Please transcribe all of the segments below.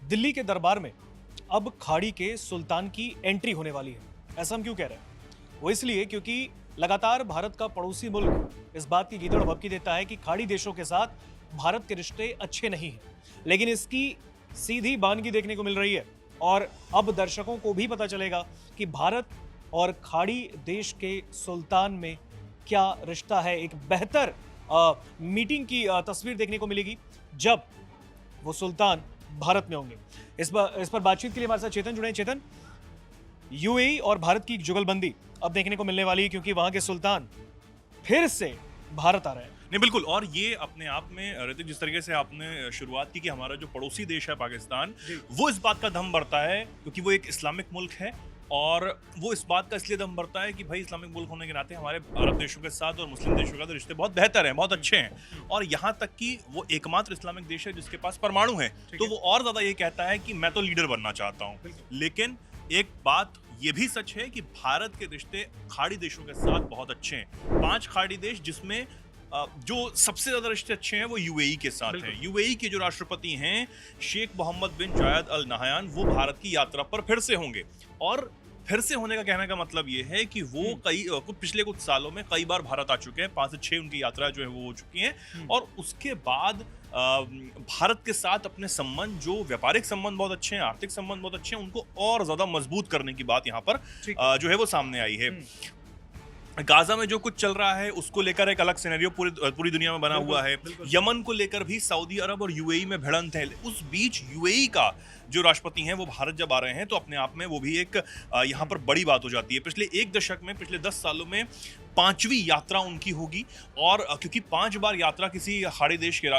दिल्ली के दरबार में अब खाड़ी के सुल्तान की एंट्री होने वाली है। ऐसा हम क्यों कह रहे हैं? वो इसलिए क्योंकि लगातार भारत का पड़ोसी मुल्क इस बात की गीदड़ भभकी देता है कि खाड़ी देशों के साथ भारत के रिश्ते अच्छे नहीं हैं, लेकिन इसकी सीधी बानगी देखने को मिल रही है और अब दर्शकों को भी पता चलेगा कि भारत और खाड़ी देश के सुल्तान में क्या रिश्ता है। एक बेहतर मीटिंग की तस्वीर देखने को मिलेगी जब वो सुल्तान भारत में होंगे। इस पर बातचीत के लिए हमारे साथ चेतन जुड़े हैं। चेतन, यूएई और भारत की जुगलबंदी अब देखने को मिलने वाली है क्योंकि वहां के सुल्तान फिर से भारत आ रहे हैं। नहीं, बिल्कुल। और ये अपने आप में ऋतिक, जिस तरीके से आपने शुरुआत की कि हमारा जो पड़ोसी देश है पाकिस्तान, वो इस बात का दम भरता है क्योंकि वो एक इस्लामिक मुल्क है और वो इस बात का इसलिए दम भरता है कि भाई इस्लामिक मुल्क होने के नाते हमारे अरब देशों के साथ और मुस्लिम देशों का तो रिश्ते बहुत बेहतर हैं, बहुत अच्छे हैं। और यहाँ तक कि वो एकमात्र इस्लामिक देश है जिसके पास परमाणु है, तो वो और ज्यादा ये कहता है कि मैं तो लीडर बनना चाहता हूँ। लेकिन एक बात ये भी सच है कि भारत के रिश्ते खाड़ी देशों के साथ बहुत अच्छे हैं। 5 खाड़ी देश जिसमें जो सबसे ज्यादा रिश्ते अच्छे हैं वो यूएई के साथ हैं। यूएई के जो राष्ट्रपति हैं शेख मोहम्मद बिन जायद अल नहयान, वो भारत की यात्रा पर फिर से होंगे। और फिर से होने का कहने का मतलब ये है कि वो पिछले कुछ सालों में कई बार भारत आ चुके हैं। 5 से 6 उनकी यात्रा जो है वो हो चुकी है। और उसके बाद भारत के साथ अपने संबंध, जो व्यापारिक संबंध बहुत अच्छे हैं, आर्थिक संबंध बहुत अच्छे हैं, उनको और ज्यादा मजबूत करने की बात यहाँ पर जो है वो सामने आई है। गाजा में जो कुछ चल रहा है उसको लेकर एक अलग सिनेरियो पूरी दुनिया में बना हुआ है। यमन को लेकर भी सऊदी अरब और यूएई में भिड़ंत है। उस बीच यूएई का जो राष्ट्रपति हैं वो भारत जब आ रहे हैं तो अपने आप में वो भी एक यहाँ पर बड़ी बात हो जाती है। पिछले 1 दशक में, पिछले 10 सालों में 5वीं यात्रा उनकी होगी। और क्योंकि 5 बार यात्रा किसी खाड़ी देश के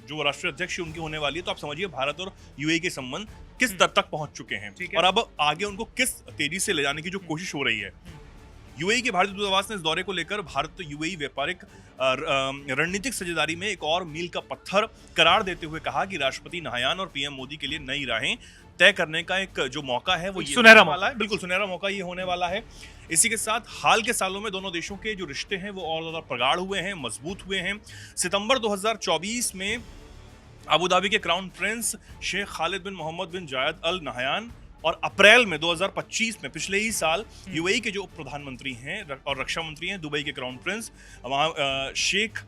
जो राष्ट्रीय अध्यक्ष उनकी होने वाली है, तो आप समझिए भारत और यूएई के संबंध किस स्तर तक पहुंच चुके हैं और अब आगे उनको किस तेजी से ले जाने की जो कोशिश हो रही है। यूएई के भारतीय दूतावास ने इस दौरे को लेकर भारत तो यूएई व्यापारिक रणनीतिक साझेदारी में एक और मील का पत्थर करार देते हुए कहा कि राष्ट्रपति नहयान और पीएम मोदी के लिए नई राहें तय करने का एक जो मौका है वो ये सुनहरा वाला है। बिल्कुल सुनहरा मौका ये होने वाला है। इसी के साथ हाल के सालों में दोनों देशों के जो रिश्ते हैं वो और ज्यादा प्रगाढ़ हुए हैं, मजबूत हुए हैं। सितंबर 2024 में अबू धाबी के क्राउन प्रिंस शेख खालिद बिन मोहम्मद बिन जायद अल नहयान और अप्रैल में 2025 में, पिछले ही साल, यूएई के जो उप प्रधानमंत्री हैं और रक्षा मंत्री हैं दुबई के क्राउन प्रिंस वहाँ शेख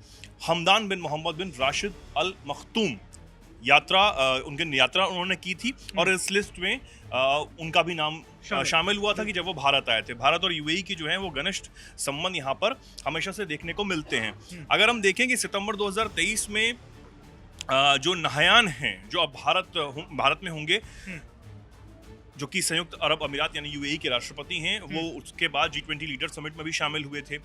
हमदान बिन मोहम्मद बिन राशिद अल मखतूम उनकी यात्रा उन्होंने की थी। और इस लिस्ट में उनका भी नाम शामिल हुआ था कि जब वो भारत आए थे। भारत और यूएई की जो है वो घनिष्ठ संबंध यहाँ पर हमेशा से देखने को मिलते हैं। अगर हम देखें कि सितंबर 2023 में जो नहयान हैं जो अब भारत में होंगे, जो कि संयुक्त अरब अमीरात यानी यूएई के राष्ट्रपति हैं, वो उसके बाद G20 लीडर समिट में भी शामिल हुए थे।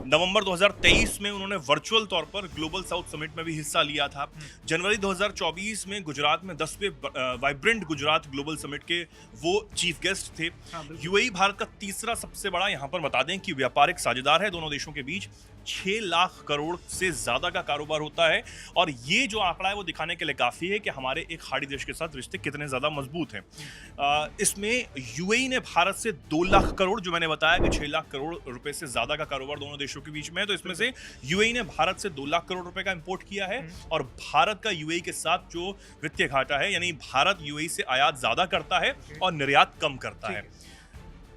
नवंबर 2023 में उन्होंने वर्चुअल तौर पर ग्लोबल साउथ समिट में भी हिस्सा लिया था। जनवरी 2024 में गुजरात में 10वें वाइब्रेंट गुजरात ग्लोबल समिट के वो चीफ गेस्ट थे। यूएई भारत का तीसरा सबसे बड़ा, यहाँ पर बता दें कि व्यापारिक साझेदार है। दोनों देशों के बीच 6 लाख करोड़ से ज्यादा का कारोबार होता है। और ये जो आंकड़ा है वो दिखाने के लिए काफी है कि हमारे एक खाड़ी देश के साथ रिश्ते कितने ज्यादा मजबूत हैं। इसमें यूएई ने भारत से 2 लाख करोड़, जो मैंने बताया कि 6 लाख करोड़ रुपए से ज्यादा का कारोबार दोनों देशों के बीच में है, तो इसमें से यूएई ने भारत से 2 लाख करोड़ रुपए का इंपोर्ट किया है। और भारत का यूएई के साथ जो वित्तीय घाटा है, यानी भारत यूएई से आयात ज्यादा करता है और निर्यात कम करता है।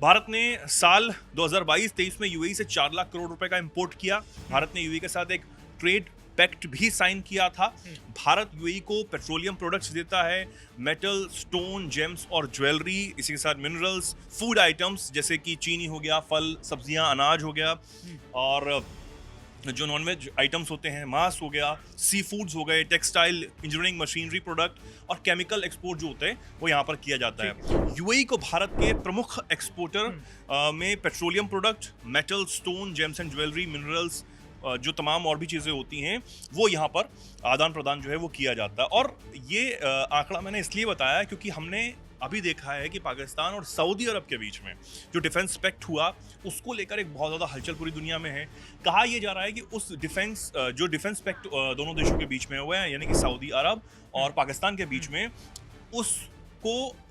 भारत ने साल 2022-23 में यूएई से 4 लाख करोड़ रुपए का इंपोर्ट किया। भारत ने यूएई के साथ एक ट्रेड पैक्ट भी साइन किया था। भारत यूएई को पेट्रोलियम प्रोडक्ट्स देता है, मेटल, स्टोन, जेम्स और ज्वेलरी, इसी के साथ मिनरल्स, फूड आइटम्स जैसे कि चीनी हो गया, फल, सब्जियां, अनाज हो गया, और जो नॉनवेज आइटम्स होते हैं, मांस हो गया, सी फूड्स हो गए, टेक्सटाइल, इंजीनियरिंग, मशीनरी प्रोडक्ट और केमिकल एक्सपोर्ट जो होते हैं वो यहाँ पर किया जाता है। यूएई को भारत के प्रमुख एक्सपोर्टर में petroleum product, metal, stone, James and jewellery, minerals, जो तमाम और भी चीज़ें होती हैं वो यहाँ पर आदान प्रदान जो है वो किया जाता है। और ये आंकड़ा मैंने इसलिए बताया क्योंकि हमने अभी देखा है कि पाकिस्तान और सऊदी अरब के बीच में जो डिफेंस पैक्ट हुआ उसको लेकर एक बहुत ज़्यादा हलचल पूरी दुनिया में है। कहा यह जा रहा है कि उस डिफेंस पैक्ट दोनों देशों के बीच में हुआ है, यानी कि सऊदी अरब और पाकिस्तान के बीच में,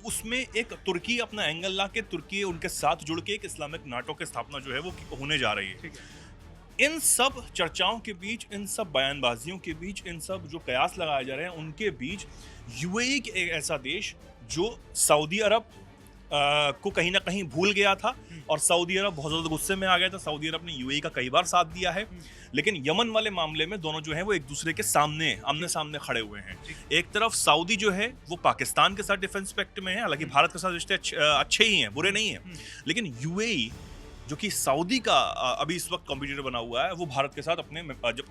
उसमें एक तुर्की अपना एंगल ला के तुर्की उनके साथ जुड़ के एक इस्लामिक नाटो की स्थापना जो है वो होने जा रही है। इन सब चर्चाओं के बीच, इन सब बयानबाजियों के बीच, इन सब जो कयास लगाए जा रहे हैं उनके बीच यूएई एक ऐसा देश जो सऊदी अरब को कहीं ना कहीं भूल गया था और सऊदी अरब बहुत ज़्यादा गुस्से में आ गया था। सऊदी अरब ने यूएई का कई बार साथ दिया है, लेकिन यमन वाले मामले में दोनों जो हैं वो एक दूसरे के सामने आमने सामने खड़े हुए हैं। एक तरफ सऊदी जो है वो पाकिस्तान के साथ डिफेंस पैक्ट में है, हालांकि भारत के साथ रिश्ते अच्छे ही हैं, बुरे नहीं हैं, लेकिन यूएई जो कि सऊदी का अभी इस वक्त कॉम्पिटिटर बना हुआ है, वो भारत के साथ अपने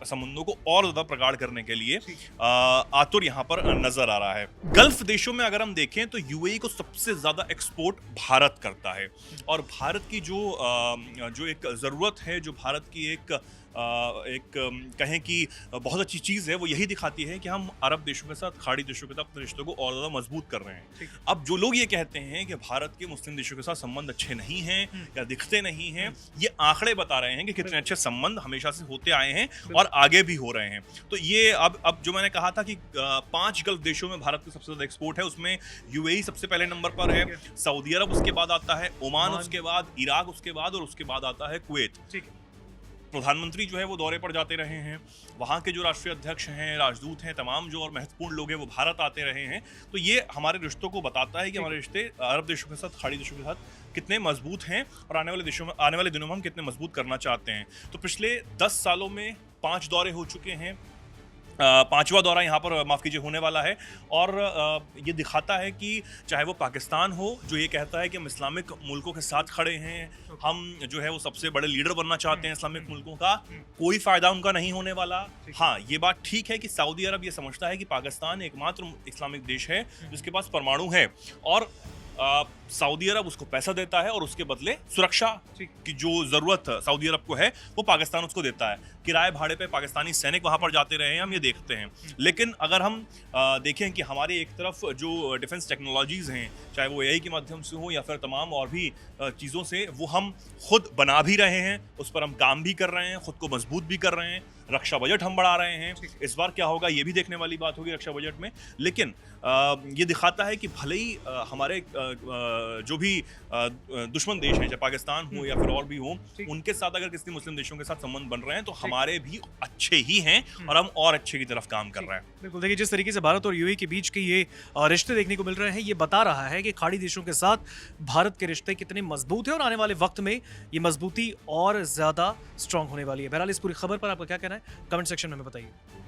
संबंधों को और ज्यादा प्रगाढ़ करने के लिए आतुर यहाँ पर नजर आ रहा है। गल्फ देशों में अगर हम देखें तो यूएई को सबसे ज्यादा एक्सपोर्ट भारत करता है, और भारत की जो एक जरूरत है, जो भारत की एक कहें कि बहुत अच्छी चीज़ है, वो यही दिखाती है कि हम अरब देशों के साथ, खाड़ी देशों के साथ अपने रिश्तों को और ज़्यादा मजबूत कर रहे हैं। अब जो लोग ये कहते हैं कि भारत के मुस्लिम देशों के साथ संबंध अच्छे नहीं हैं या दिखते नहीं हैं, ये आंकड़े बता रहे हैं कि कितने अच्छे संबंध हमेशा से होते आए हैं और आगे भी हो रहे हैं। तो ये अब जो मैंने कहा था कि 5 गल्फ देशों में भारत का सबसे ज़्यादा एक्सपोर्ट है, उसमें यूएई सबसे पहले नंबर पर है, सऊदी अरब उसके बाद आता है, ओमान उसके बाद, इराक उसके बाद, और उसके बाद आता है कुवैत। प्रधानमंत्री जो है वो दौरे पर जाते रहे हैं, वहाँ के जो राष्ट्रीय अध्यक्ष हैं, राजदूत हैं, तमाम जो और महत्वपूर्ण लोग हैं वो भारत आते रहे हैं। तो ये हमारे रिश्तों को बताता है कि हमारे रिश्ते अरब देशों के साथ, खाड़ी देशों के साथ कितने मजबूत हैं और आने वाले दिनों में हम कितने मजबूत करना चाहते हैं। तो पिछले 10 सालों में 5 दौरे हो चुके हैं, 5वां दौरा यहाँ पर माफ़ कीजिए होने वाला है, और ये दिखाता है कि चाहे वो पाकिस्तान हो जो ये कहता है कि हम इस्लामिक मुल्कों के साथ खड़े हैं, हम जो है वो सबसे बड़े लीडर बनना चाहते हैं इस्लामिक मुल्कों का, कोई फ़ायदा उनका नहीं होने वाला। हाँ, ये बात ठीक है कि सऊदी अरब ये समझता है कि पाकिस्तान एकमात्र इस्लामिक देश है जिसके पास परमाणु है, और सऊदी अरब उसको पैसा देता है और उसके बदले सुरक्षा की जो जरूरत सऊदी अरब को है वो पाकिस्तान उसको देता है। किराए भाड़े पे पाकिस्तानी सैनिक वहां पर जाते रहे हैं, हम ये देखते हैं। लेकिन अगर हम देखें कि हमारी एक तरफ जो डिफेंस टेक्नोलॉजीज हैं, चाहे वो एआई के माध्यम से हो या फिर तमाम और भी चीज़ों से, वो हम खुद बना भी रहे हैं, उस पर हम काम भी कर रहे हैं, खुद को मजबूत भी कर रहे हैं, रक्षा बजट हम बढ़ा रहे हैं। इस बार क्या होगा ये भी देखने वाली बात होगी रक्षा बजट में। लेकिन ये दिखाता है कि भले ही हमारे जो भी दुश्मन देश हैं, चाहे पाकिस्तान हो या फिर और भी हो, उनके साथ अगर किसी मुस्लिम देशों के साथ संबंध बन रहे हैं तो हमारे भी अच्छे ही हैं और हम और अच्छे की तरफ काम कर रहे हैं। बिल्कुल, देखिए जिस तरीके से भारत और यूएई के बीच के ये रिश्ते देखने को मिल रहे हैं, ये बता रहा है कि खाड़ी देशों के साथ भारत के रिश्ते कितने मजबूत हैं और आने वाले वक्त में ये मजबूती और ज्यादा स्ट्रांग होने वाली है। बहरहाल इस पूरी खबर पर आपका क्या कहना है, कमेंट सेक्शन में हमें बताइए।